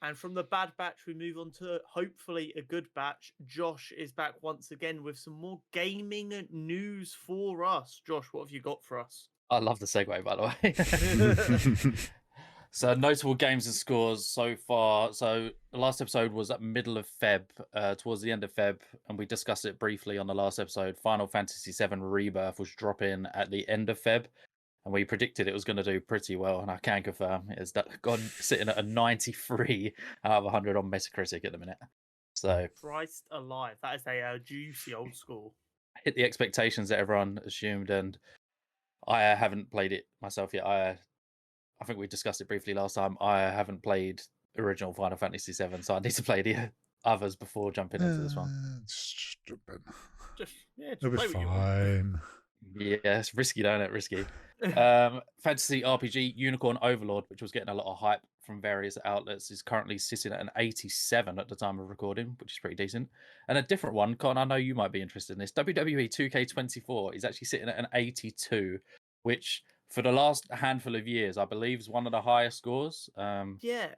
And from the bad batch, we move on to hopefully a good batch. Josh is back once again with some more gaming news for us. Josh, what have you got for us? I love the segue, by the way. So notable games and scores so far. So the last episode was at middle of Feb, towards the end of Feb, and we discussed it briefly on the last episode. Final Fantasy VII Rebirth was dropping at the end of Feb, and we predicted it was going to do pretty well, and I can confirm it's gone sitting at a 93 out of 100 on Metacritic at the minute. So Christ alive, that is a juicy old score. hit the expectations that everyone assumed, and I haven't played it myself yet. I think we discussed it briefly last time. I haven't played original Final Fantasy VII, so I need to play the others before jumping into this one. Stupid. Just It'll be play what you want. fine. Yeah, it's risky, don't it? Risky. Fantasy RPG Unicorn Overlord, which was getting a lot of hype from various outlets, is currently sitting at an 87 at the time of recording, which is pretty decent. And a different one, Con, I know you might be interested in this. WWE 2K24 is actually sitting at an 82, which for the last handful of years, I believe, is one of the highest scores. Yeah,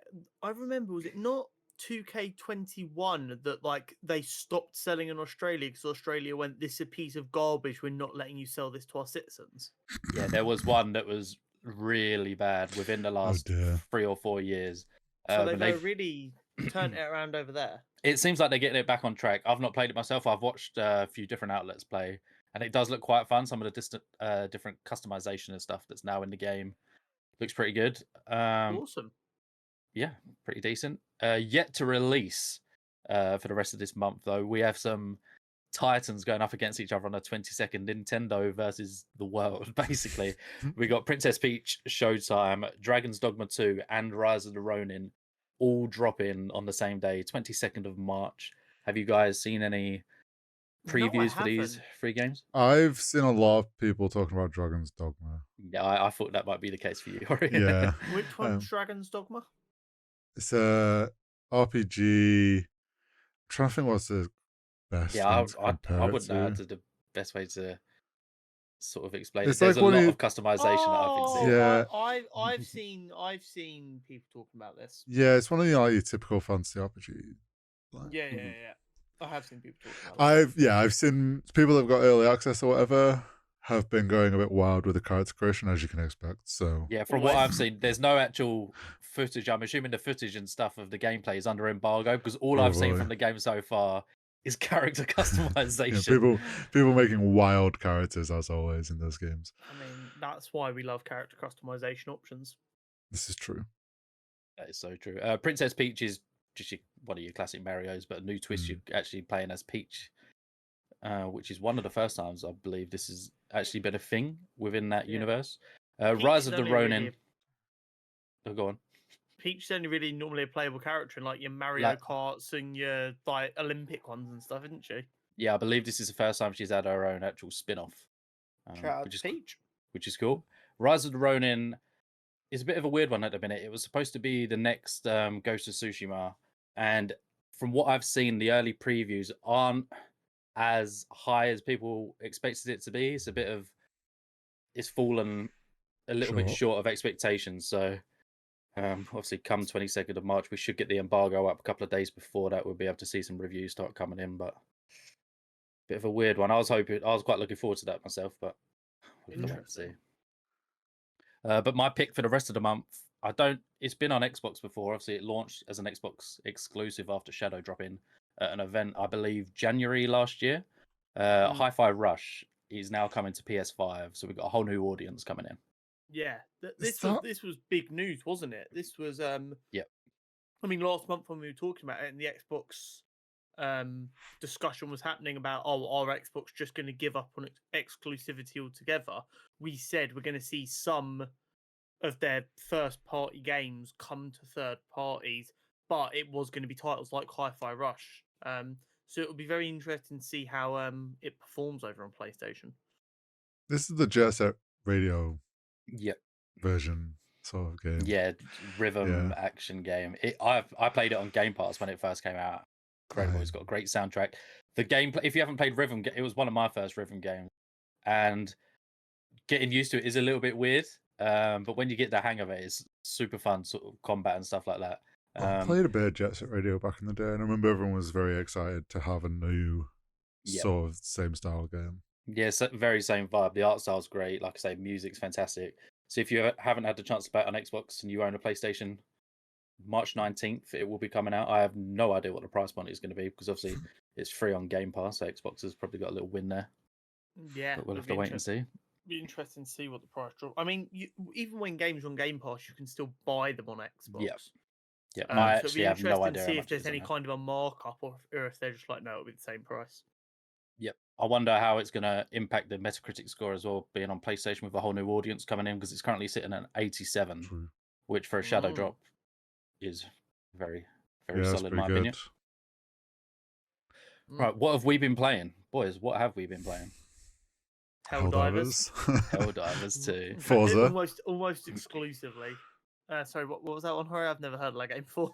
I remember. Was it not 2K21 that like they stopped selling in Australia because Australia went, "This is a piece of garbage. We're not letting you sell this to our citizens." Yeah, there was one that was really bad within the last 3 or 4 years. So they've really turned it around over there. It seems like they're getting it back on track. I've not played it myself. I've watched a few different outlets play, and it does look quite fun. Some of the different customization and stuff that's now in the game looks pretty good. Awesome. Yeah, pretty decent. Yet to release for the rest of this month, though, we have some titans going up against each other on a 22nd Nintendo versus the world, basically. We got Princess Peach Showtime, Dragon's Dogma 2, and Rise of the Ronin all dropping on the same day, 22nd of March. Have you guys seen any previews for these 3 games? I've seen a lot of people talking about Dragon's Dogma. Yeah, I thought that might be the case for you. Yeah. Which one's Dragon's Dogma? It's a RPG. I'm trying to think what's the best. Yeah, I wouldn't know the best way to sort of explain it's it. There's like a lot of customization that I've been seeing. Yeah, I've seen people talking about this. Yeah, it's one of the like, your typical fantasy RPG. Like, yeah. I have seen people talking about it. I've seen people that've got early access or whatever have been going a bit wild with the character creation, as you can expect. So yeah, from what I've seen, there's no actual footage. I'm assuming the footage and stuff of the gameplay is under embargo because all I've seen from the game so far is character customization. Yeah, people making wild characters as always in those games. I mean, that's why we love character customization options. This is true. That is so true. Princess Peach is just one of your classic Marios, but a new twist. You're actually playing as Peach, which is one of the first times I believe this has actually been a thing within that universe. Rise of the Ronin. Go on. Peach is only really normally a playable character in like your Mario Karts and your like Olympic ones and stuff, isn't she? Yeah, I believe this is the first time she's had her own actual spin-off. Peach. Which is cool. Rise of the Ronin is a bit of a weird one at the minute. It was supposed to be the next Ghost of Tsushima, and from what I've seen, the early previews aren't as high as people expected it to be. It's fallen a little bit short of expectations. So obviously come 22nd of March, we should get the embargo up a couple of days before that. We'll be able to see some reviews start coming in, but bit of a weird one. I was quite looking forward to that myself, but we'll have to see. But my pick for the rest of the month, it's been on Xbox before. Obviously, it launched as an Xbox exclusive after Shadow dropping at an event, I believe, January last year. Hi-Fi Rush is now coming to PS5, so we've got a whole new audience coming in. Yeah, this was big news, wasn't it? This was yeah. I mean, last month when we were talking about it, and the Xbox discussion was happening about our Xbox just going to give up on exclusivity altogether. We said we're going to see some of their first-party games come to third parties, but it was going to be titles like Hi-Fi Rush. So it will be very interesting to see how it performs over on PlayStation. This is the Jet Set Radio Yep. version sort of game. Yeah, rhythm action game. I played it on Game Pass when it first came out. Incredible. It's got a great soundtrack. The gameplay, if you haven't played Rhythm, it was one of my first Rhythm games, and getting used to it is a little bit weird. But when you get the hang of it, it's super fun, sort of combat and stuff like that. I played a bit of Jet Set Radio back in the day, and I remember everyone was very excited to have a new sort of same style game. Yeah, very same vibe. The art style's great. Like I say, music's fantastic. So if you haven't had the chance to play it on Xbox and you own a PlayStation, March 19th, it will be coming out. I have no idea what the price point is going to be because obviously it's free on Game Pass. So Xbox has probably got a little win there. Yeah, but we'll have to wait and see. Be interesting to see what the price drop. I mean, even when games are on Game Pass, you can still buy them on Xbox. Yeah, so I it'd actually be have no interesting idea to how see if much it there's is on any there. kind of a markup, or if they're just like, no, it'll be the same price. Yep. I wonder how it's going to impact the Metacritic score as well, being on PlayStation with a whole new audience coming in, because it's currently sitting at 87, True. which for a shadow drop is very, very Yeah, that's solid in my pretty opinion. Right, what have we been playing? Boys, what have we been playing? Helldivers. Helldivers 2. Forza. Almost exclusively. Sorry, what was that one? Horror? I've never heard of that game before.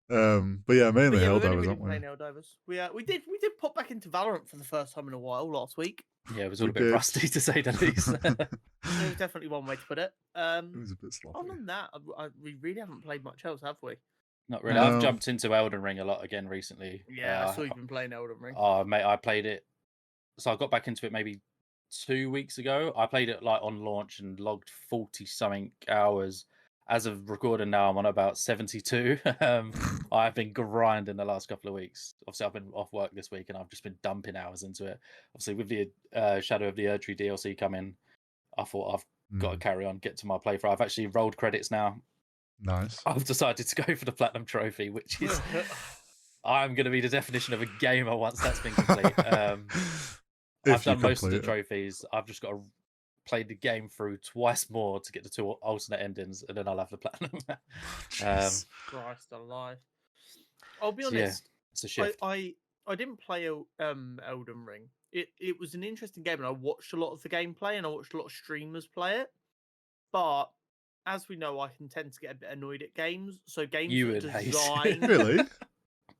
But yeah, mainly But yeah, we've only Helldivers, really aren't we? playing Helldivers. We did pop back into Valorant for the first time in a while last week. Yeah, it was all a bit rusty to say the least. There was definitely one way to put it. It was a bit sloppy. Other than that, we really haven't played much else, have we? Not really. I've jumped into Elden Ring a lot again recently. Yeah, I saw you've been playing Elden Ring. Oh, mate, I played it. So I got back into it maybe 2 weeks ago. I played it like on launch and logged 40-something hours. As of recording now, I'm on about 72. I've been grinding the last couple of weeks. Obviously, I've been off work this week and I've just been dumping hours into it. Obviously, with the Shadow of the Erdtree DLC coming, I thought I've got to carry on, get to my playthrough. I've actually rolled credits now. Nice. I've decided to go for the Platinum Trophy, which is... I'm going to be the definition of a gamer once that's been complete. I've done most of the trophies. I've just got to play the game through twice more to get the 2 alternate endings, and then I'll have the platinum. Christ alive! I'll be honest. Yeah, it's a shift. I didn't play Elden Ring. It was an interesting game, and I watched a lot of the gameplay, and I watched a lot of streamers play it. But as we know, I can tend to get a bit annoyed at games. So games that are designed really.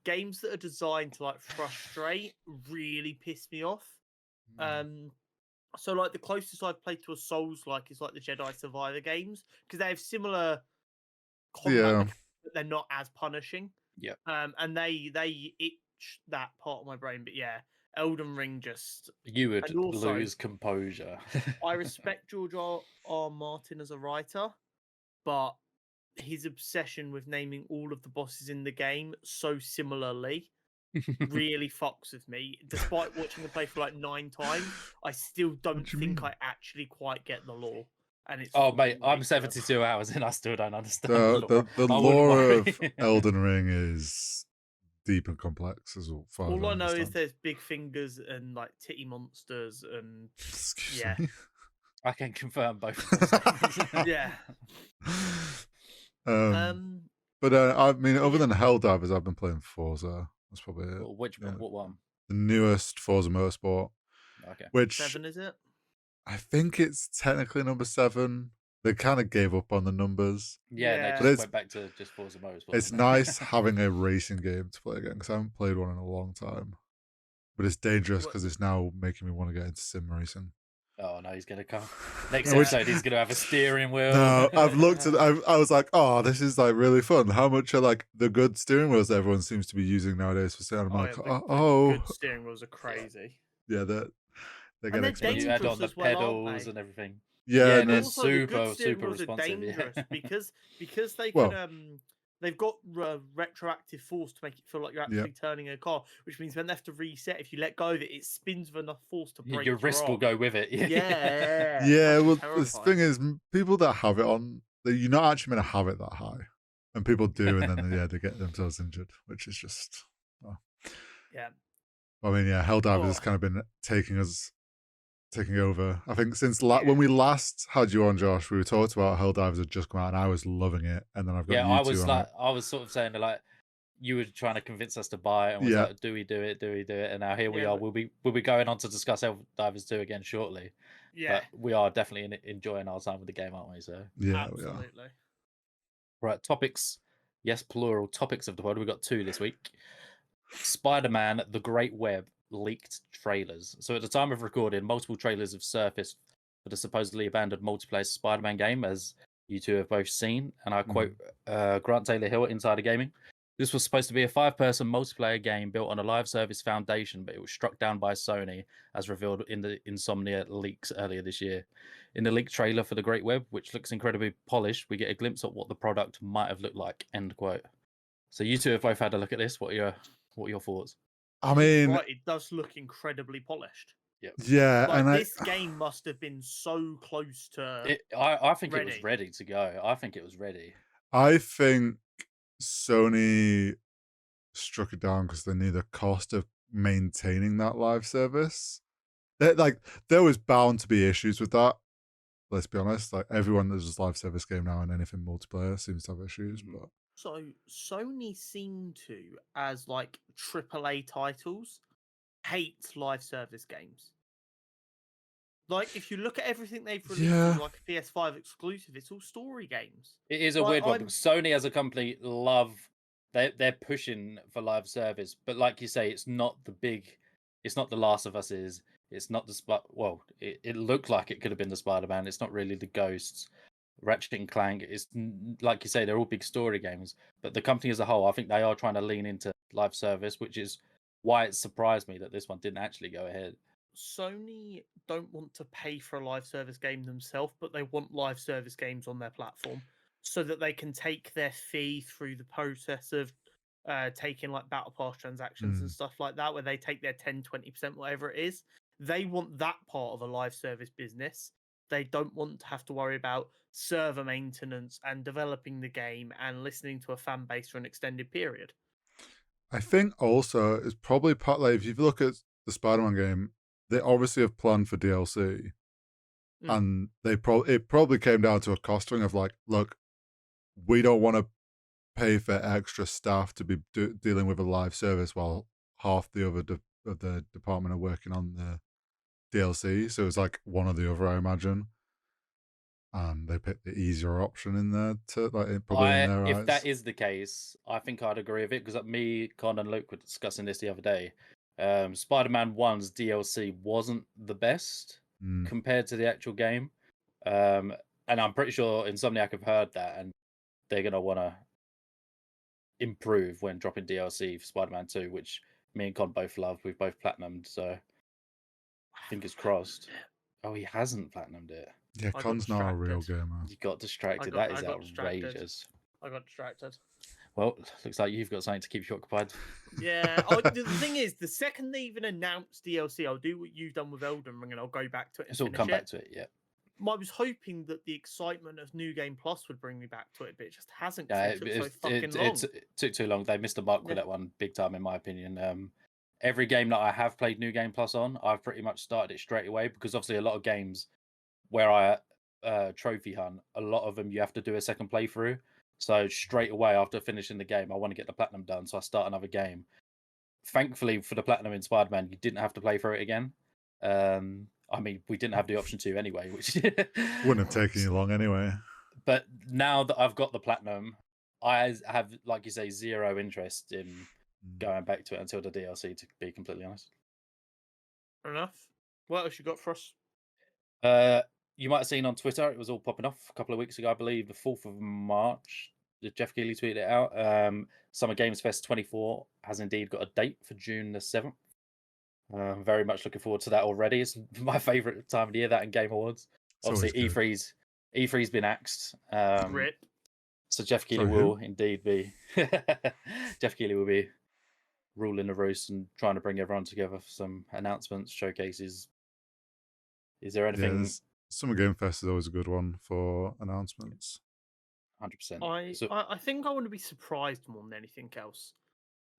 Games that are designed to like frustrate really piss me off. So like the closest I've played to a Souls-like is like the Jedi Survivor games, because they have similar combat, but they're not as punishing. Yeah. And they itch that part of my brain. But yeah, Elden Ring just... You would lose composure. I respect George R. Martin as a writer, but his obsession with naming all of the bosses in the game so similarly really fucks with me. Despite watching the play for like 9 times, I still don't think I actually quite get the lore. And it's mate, I'm 72 hours and I still don't understand the lore of Elden Ring is deep and complex as well. All I know is there's big fingers and like titty monsters and Excuse me? I can confirm both. Yeah. But I mean, other than Helldivers, I've been playing Forza. That's probably it. What one? The newest Forza Motorsport. Okay. Which 7 is it? I think it's technically number 7. They kind of gave up on the numbers. Yeah, they just went back to just Forza Motorsport. It's nice having a racing game to play again, because I haven't played one in a long time. But it's dangerous because it's now making me want to get into sim racing. Oh no, he's gonna come next episode. He's gonna have a steering wheel. No, I've looked at. I was like, oh, this is like really fun. How much are like the good steering wheels that everyone seems to be using nowadays for sale? I'm like, good steering wheels are crazy. Yeah, they're getting expensive. You add on the pedals and everything. Yeah, and they're also super responsive. Are dangerous because they can they've got retroactive force to make it feel like you're actually turning a car, which means when they have to reset, if you let go of it, it spins with enough force to break your wrist will go with it. Yeah. Well, the thing is, people that have it on, you're not actually meant to have it that high, and people do, and then they get themselves injured, which is just I mean, Helldivers has kind of been taking over. I think since when we last had you on, Josh, we talked about Helldivers had just come out, and I was loving it. And then I've got I was sort of saying that, like, you were trying to convince us to buy it, and was like, do we do it? And now here we are. We'll be going on to discuss Helldivers 2 again shortly. Yeah, but we are definitely enjoying our time with the game, aren't we? So absolutely. We are. Right, topics. Yes, plural topics of the pod. We've got 2 this week. Spider-Man: The Great Web leaked trailers. So at the time of recording, multiple trailers have surfaced for the supposedly abandoned multiplayer Spider-Man game, as you two have both seen, and I quote Grant Taylor-Hill at Insider Gaming. This was supposed to be a 5-person multiplayer game built on a live service foundation, but it was struck down by Sony, as revealed in the Insomnia leaks earlier this year. In the leaked trailer for the Great Web, which looks incredibly polished, we get a glimpse of what the product might have looked like. End quote. So you two have both had a look at this. What are your thoughts? I mean, right, it does look incredibly polished. yeah, Like, and this game must have been so close to. I think it ready. was ready to go. I think it was ready. I think Sony struck it down because they knew the cost of maintaining that live service. There was bound to be issues with that. Let's be honest. Like, everyone that does a live service game now and anything multiplayer seems to have issues. But So Sony seem to, as like AAA titles, hate live service games. Like, if you look at everything they've released as like a PS5 exclusive, it's all story games. It is a weird one because Sony as a company they're pushing for live service, but like you say, it's not the Last of Us it's not it looked like it could have been the Spider-Man. It's not really the Ghosts. Ratchet and Clank, it's like you say, they're all big story games, but the company as a whole, I think they are trying to lean into live service, which is why it surprised me that this one didn't actually go ahead. Sony don't want to pay for a live service game themselves, but they want live service games on their platform so that they can take their fee through the process of taking like battle pass transactions and stuff like that, where they take their 10-20%, whatever it is. They want that part of a live service business. They don't want to have to worry about server maintenance and developing the game and listening to a fan base for an extended period. I think also it's probably part, like, if you look at the Spider-Man game, they obviously have planned for DLC, and it probably came down to a costing of like, look, we don't want to pay for extra staff to be dealing with a live service while half the other of the department are working on the DLC. So it's like one or the other, I imagine. And they picked the easier option in there to probably in their eyes. If that is the case, I think I'd agree with it, because me, Con, and Luke were discussing this the other day. Spider-Man 1's DLC wasn't the best compared to the actual game. And I'm pretty sure Insomniac have heard that, and they're going to want to improve when dropping DLC for Spider-Man 2, which me and Con both love. We've both platinumed, so fingers crossed. Oh, he hasn't platinumed it. Yeah, Con's not a real gamer. You got distracted. That is outrageous. I got distracted. Well, looks like you've got something to keep you occupied. Yeah. The thing is, the second they even announce DLC, I'll do what you've done with Elden Ring, and I'll go back to it. It's all come back to it, yeah. I was hoping that the excitement of New Game Plus would bring me back to it, but it just hasn't. It took too long. They missed the mark with that one big time, in my opinion. Every game that I have played New Game Plus on, I've pretty much started it straight away, because obviously a lot of games where I trophy hunt, a lot of them you have to do a second playthrough. So straight away after finishing the game, I want to get the platinum done, so I start another game. Thankfully for the platinum in Spider-Man, you didn't have to play through it again. I mean, we didn't have the option to anyway, which wouldn't have taken you long anyway. But now that I've got the platinum, I have, like you say, zero interest in going back to it until the DLC, to be completely honest. Fair enough. What else you got for us? You might have seen on Twitter, it was all popping off a couple of weeks ago, I believe, the 4th of March. Jeff Keighley tweeted it out. Summer Games Fest 24 has indeed got a date for June the 7th. I'm very much looking forward to that already. It's my favourite time of the year, that and Game Awards. Obviously, E3's been axed. So Jeff Keighley will indeed be Jeff Keighley will be ruling the roost and trying to bring everyone together for some announcements, showcases. Is there anything? Summer Game Fest is always a good one for announcements. 100%. I think I want to be surprised more than anything else.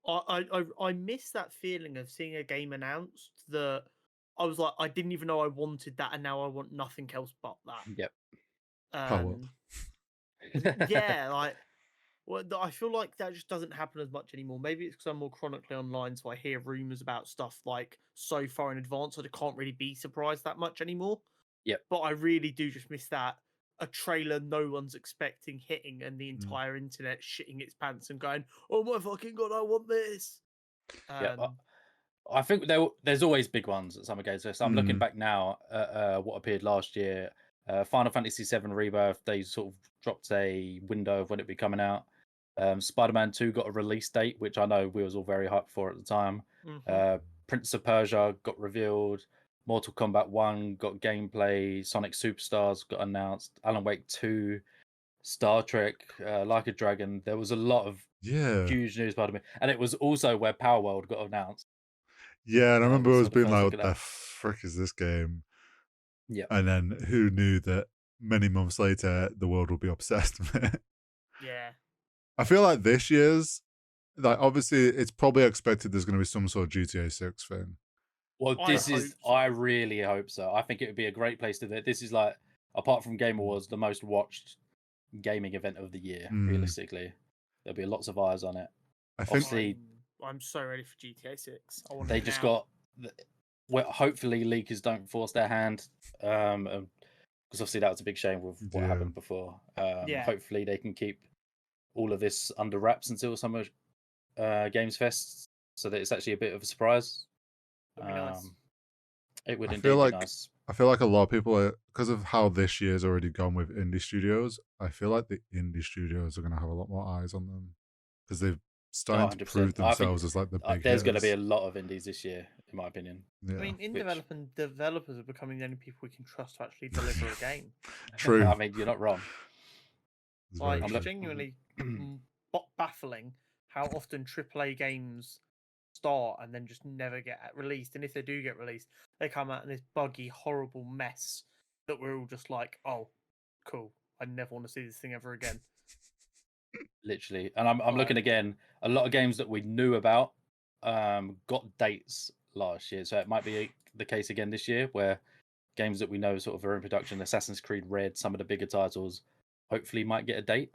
I miss that feeling of seeing a game announced that I was like, I didn't even know I wanted that, and now I want nothing else but that. Yep. Yeah, like, well, I feel like that just doesn't happen as much anymore. Maybe it's because I'm more chronically online, so I hear rumors about stuff like so far in advance that I can't really be surprised that much anymore. Yep. But I really do just miss that. A trailer no one's expecting hitting, and the entire internet shitting its pants and going, "Oh my fucking god, I want this!" I think there's always big ones at Summer Games Fest. I'm looking back now at what appeared last year. Final Fantasy VII Rebirth, they sort of dropped a window of when it'd be coming out. Spider-Man 2 got a release date, which I know we was all very hyped for at the time. Prince of Persia got revealed. Mortal Kombat 1 got gameplay. Sonic Superstars got announced. Alan Wake 2, Star Trek, Like a Dragon. There was a lot of huge news about me, and it was also where Power World got announced. Yeah, and I remember we it saw was the being first like, look "What at the that. frick is this game?" Yeah. And then who knew that many months later the world would be obsessed with it? Yeah. I feel like this year's, like, obviously it's probably expected there's going to be some sort of GTA 6 thing. Well, I this hope is. so. I really hope so. I think it would be a great place to do it. This is like, apart from Game Awards, the most watched gaming event of the year. Realistically, there'll be lots of eyes on it. I think Obviously, I'm so ready for GTA 6. I want they it just now. got. Well, hopefully, leakers don't force their hand. Because obviously that was a big shame with what happened before. Yeah. Hopefully, they can keep all of this under wraps until Summer Games Fest, so that it's actually a bit of a surprise. That'd be nice. It would I indeed feel like be nice. I feel like a lot of people are, because of how this year's already gone with indie studios. I feel like the indie studios are going to have a lot more eyes on them because they've started to 100%. prove I think themselves as like the big there's going to be a hitters. lot of indies this year, in my opinion. Yeah. I mean, in development, developers are becoming the only people we can trust to actually deliver a game. True. I mean, you're not wrong. It's Like, very it's true. genuinely baffling how often AAA games start and then just never get released. And if they do get released, they come out in this buggy, horrible mess that we're all just like, oh, cool. I never want to see this thing ever again. Literally. And I'm looking again, a lot of games that we knew about got dates last year. So it might be the case again this year where games that we know sort of are in production, Assassin's Creed Red, some of the bigger titles, hopefully might get a date.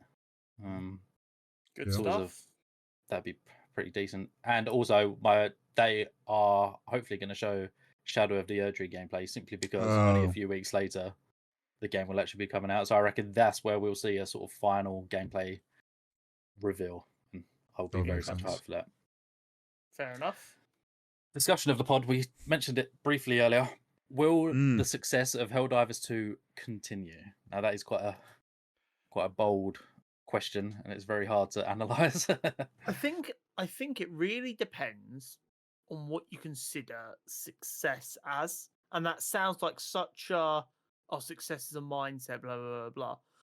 Good stuff. That'd be pretty decent. And also, they are hopefully going to show Shadow of the Erdtree gameplay simply because only a few weeks later the game will actually be coming out. So I reckon that's where we'll see a sort of final gameplay reveal. And I'll be very much hyped for that. Fair enough. Discussion of the pod, we mentioned it briefly earlier. Will the success of Helldivers 2 continue? Now that is quite a bold question, and it's very hard to analyze. I think it really depends on what you consider success as, and that sounds like such a success is a mindset, blah blah blah blah.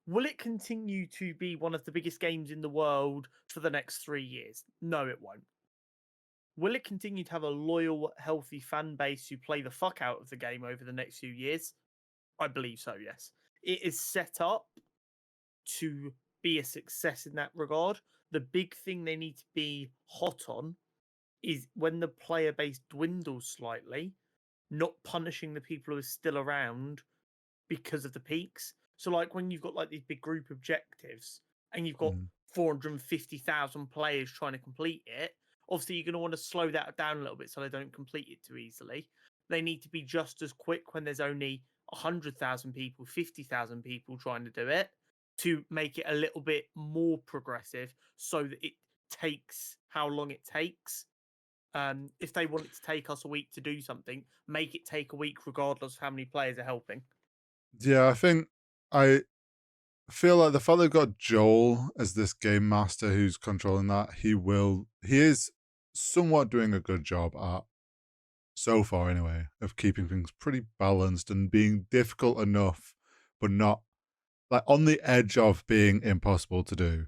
Will it continue to be one of the biggest games in the world for the next 3 years? No, it won't. Will it continue to have a loyal, healthy fan base who play the fuck out of the game over the next few years? I believe so, yes. It is set up to be a success in that regard. The big thing they need to be hot on is when the player base dwindles slightly, not punishing the people who are still around because of the peaks. So, like when you've got like these big group objectives and you've got 450,000 players trying to complete it, obviously you're going to want to slow that down a little bit so they don't complete it too easily. They need to be just as quick when there's only 100,000 people, 50,000 people trying to do it, to make it a little bit more progressive so that it takes how long it takes. If they want it to take us a week to do something, make it take a week regardless of how many players are helping. Yeah, I think I feel like the fact they've got Joel as this game master who's controlling that, he is somewhat doing a good job at, so far anyway, of keeping things pretty balanced and being difficult enough, but not like on the edge of being impossible to do.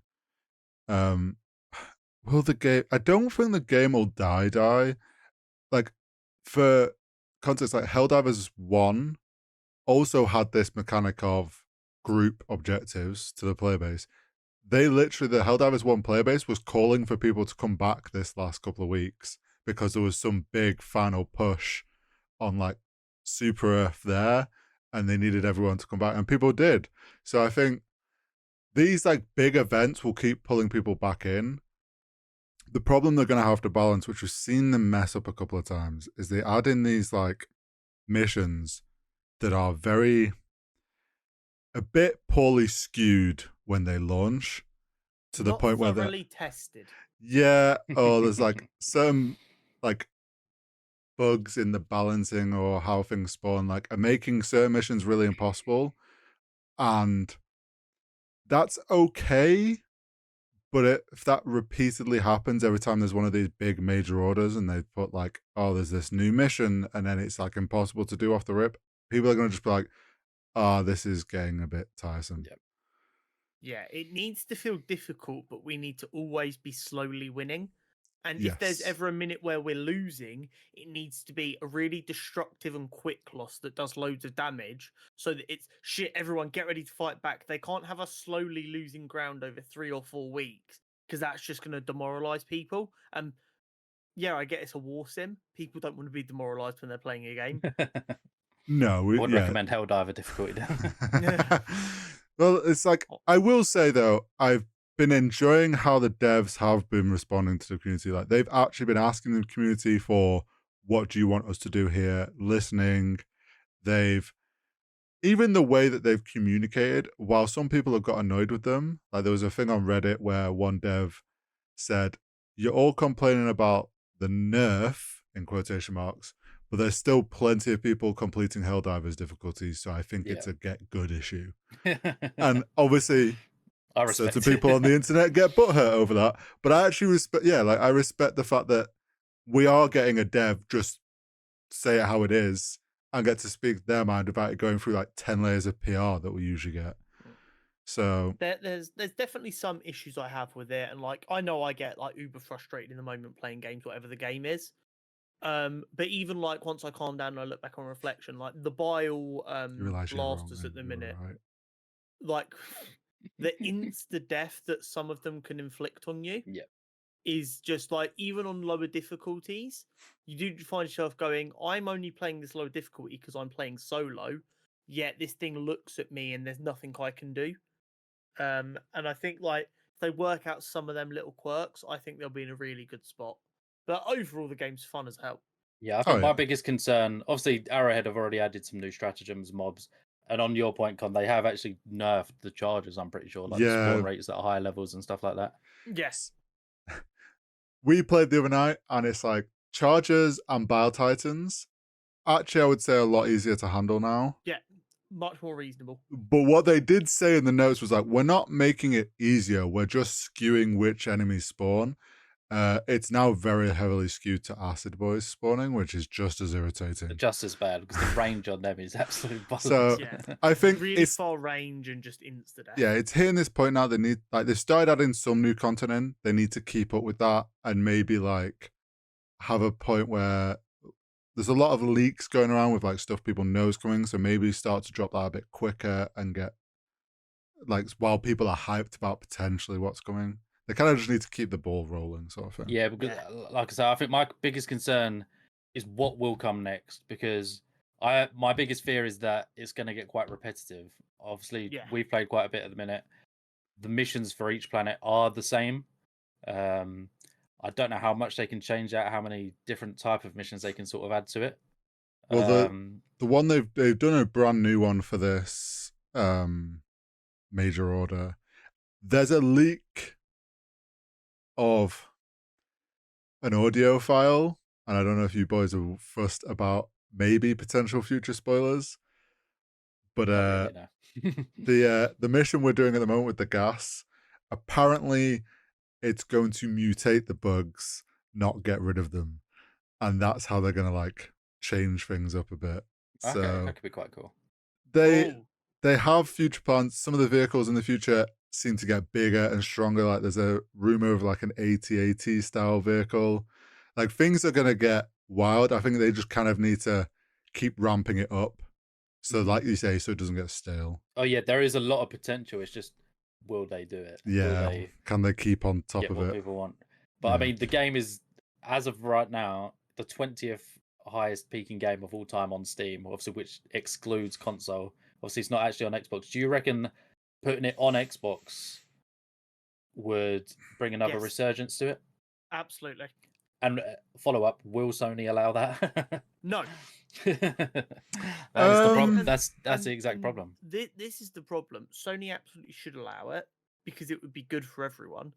Will the game? I don't think the game will die. Like, for context, like Helldivers 1 also had this mechanic of group objectives to the player base. They literally, the Helldivers 1 player base was calling for people to come back this last couple of weeks because there was some big final push on like Super Earth there, and they needed everyone to come back, and people did. So I think these like big events will keep pulling people back in. The problem they're going to have to balance, which we've seen them mess up a couple of times, is they add in these like missions that are a bit poorly skewed when they launch, to the point where they're thoroughly tested. Yeah, there's like some like bugs in the balancing or how things spawn, like are making certain missions really impossible. And that's okay. But if that repeatedly happens every time there's one of these big major orders and they put like, oh, there's this new mission and then it's like impossible to do off the rip, people are going to just be like, oh, this is getting a bit tiresome. Yep. Yeah, it needs to feel difficult, but we need to always be slowly winning. And if there's Yes. ever a minute where we're losing, it needs to be a really destructive and quick loss that does loads of damage so that it's shit, everyone get ready to fight back. They can't have us slowly losing ground over 3 or 4 weeks because that's just going to demoralize people. Yeah, I get it's a war sim. People don't want to be demoralized when they're playing a game. No, I would recommend Helldiver difficulty. Well, it's like, I will say though, I've been enjoying how the devs have been responding to the community. Like they've actually been asking the community for, what do you want us to do here? Listening. Even the way that they've communicated, while some people have got annoyed with them, like there was a thing on Reddit where one dev said, you're all complaining about the nerf, in quotation marks, but there's still plenty of people completing Helldivers difficulties, so I think it's a get good issue. And obviously, certain people on the internet get butthurt over that, but I actually respect, I respect the fact that we are getting a dev just say it how it is and get to speak their mind about it going through like 10 layers of PR that we usually get. So there's definitely some issues I have with it, and like I know I get like uber frustrated in the moment playing games, whatever the game is. But even like once I calm down and I look back on reflection, like the bile you realize you're wrong, blasters at the you're minute, right. like the insta death that some of them can inflict on you is just like, even on lower difficulties, you do find yourself going, I'm only playing this lower difficulty because I'm playing solo, yet this thing looks at me and there's nothing I can do. And I think like if they work out some of them little quirks, I think they'll be in a really good spot. But overall, the game's fun as hell. Yeah, I think my biggest concern, obviously, Arrowhead have already added some new stratagems, mobs, and on your point, Con, they have actually nerfed the charges. I'm pretty sure, like the spawn rates at higher levels and stuff like that. Yes. We played the other night, and it's like chargers and bile titans. Actually, I would say a lot easier to handle now. Yeah, much more reasonable. But what they did say in the notes was like, we're not making it easier. We're just skewing which enemies spawn. It's now very heavily skewed to acid boys spawning, which is just as irritating. Just as bad, because the range on them is absolutely bonkers. So I think really far range and just insta death. Yeah, it's hitting this point now. They need, like, they've started adding some new content in. They need to keep up with that and maybe like have a point where there's a lot of leaks going around with like stuff people know is coming. So maybe start to drop that a bit quicker and get like, while people are hyped about potentially what's coming, they kind of just need to keep the ball rolling, sort of thing. Yeah, because like I said, I think my biggest concern is what will come next, because my biggest fear is that it's going to get quite repetitive. Obviously, we've played quite a bit at the minute. The missions for each planet are the same. I don't know how much they can change that, how many different type of missions they can sort of add to it. Well, the one they've done a brand new one for this major order. There's a leak of an audio file, and I don't know if you boys are fussed about maybe potential future spoilers, but the mission we're doing at the moment with the gas, apparently it's going to mutate the bugs, not get rid of them, and that's how they're gonna like change things up a bit. Okay, so that could be quite cool. They have future plans. Some of the vehicles in the future seem to get bigger and stronger. Like there's a rumor of like an AT-AT style vehicle. Like things are gonna get wild. I think they just kind of need to keep ramping it up. So like you say, so it doesn't get stale. Oh yeah, there is a lot of potential. It's just, will they do it? Yeah. Can they keep on top of what it? People want. But I mean, the game is, as of right now, the 20th highest peaking game of all time on Steam, obviously, which excludes console. Obviously, it's not actually on Xbox. Do you reckon putting it on Xbox would bring another resurgence to it? Absolutely. And follow up, will Sony allow that? No. That is the problem. That's the exact problem. This is the problem. Sony absolutely should allow it because it would be good for everyone.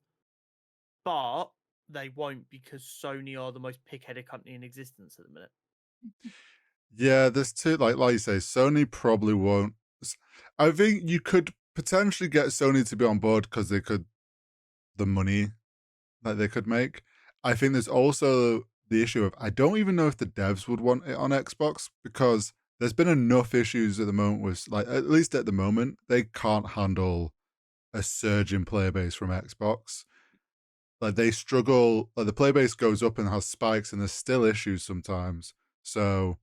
But they won't, because Sony are the most pig-headed company in existence at the minute. Yeah, there's two, like you say, Sony probably won't. I think you could potentially get Sony to be on board because they could the money that they could make. I think there's also the issue of I don't even know if the devs would want it on Xbox because there's been enough issues at the moment with like at least at the moment they can't handle a surge in player base from Xbox. Like they struggle, like the player base goes up and has spikes, and there's still issues sometimes. So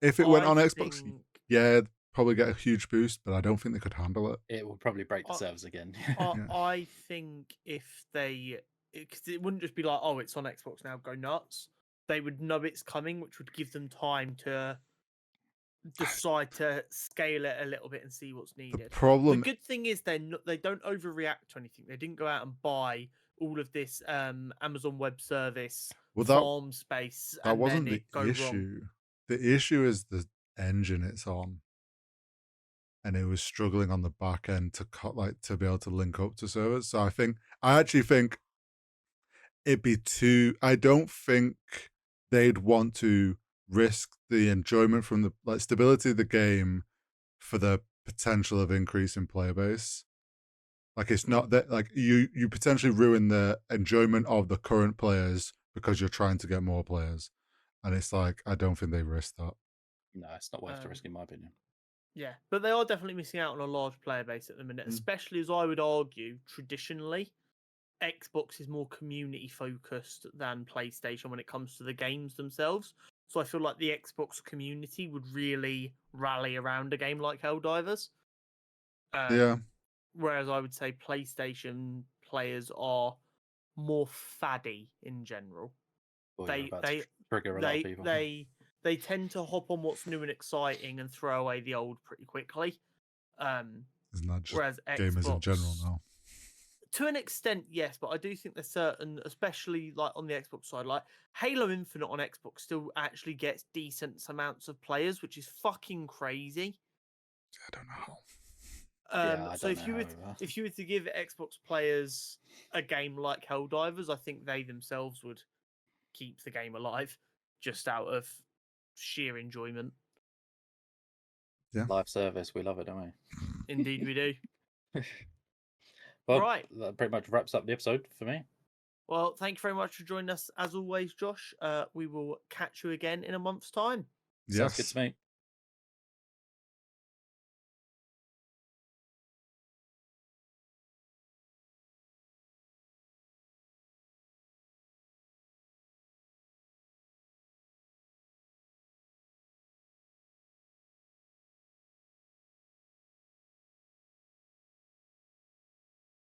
if it went I on Xbox, think yeah, probably get a huge boost, but I don't think they could handle it. It will probably break the I- servers again. I, Yeah. I think if they, because it wouldn't just be like, oh, it's on Xbox now, go nuts. They would know it's coming, which would give them time to decide to scale it a little bit and see what's The needed. The problem, good thing is they don't overreact to anything. They didn't go out and buy all of this Amazon Web Service well, farm space that and wasn't then the it go wrong. issue. The issue is the engine it's on, and it was struggling on the back end to to be able to link up to servers. So I actually think it'd be too. I don't think they'd want to risk the enjoyment from the like stability of the game for the potential of increase in player base. Like it's not that like you potentially ruin the enjoyment of the current players because you're trying to get more players, and it's like I don't think they risk that. No, it's not worth the risk, in my opinion. Yeah, but they are definitely missing out on a large player base at the minute, especially as I would argue traditionally Xbox is more community focused than PlayStation when it comes to the games themselves. So I feel like the Xbox community would really rally around a game like Helldivers. Yeah. Whereas I would say PlayStation players are more faddy in general. Boy, you're about to trigger a lot of people. They tend to hop on what's new and exciting and throw away the old pretty quickly. Isn't that just Whereas gamers in general Xbox, now? to an extent, yes, but I do think there's certain, especially like on the Xbox side, like Halo Infinite on Xbox still actually gets decent amounts of players, which is fucking crazy. I don't know. Yeah, So if you were to give Xbox players a game like Helldivers, I think they themselves would keep the game alive just out of sheer enjoyment. Yeah. Live service, we love it, don't we? Indeed, we do. Well, Right. that pretty much wraps up the episode for me. Well, thank you very much for joining us as always, Josh. We will catch you again in a month's time. Sounds good to me.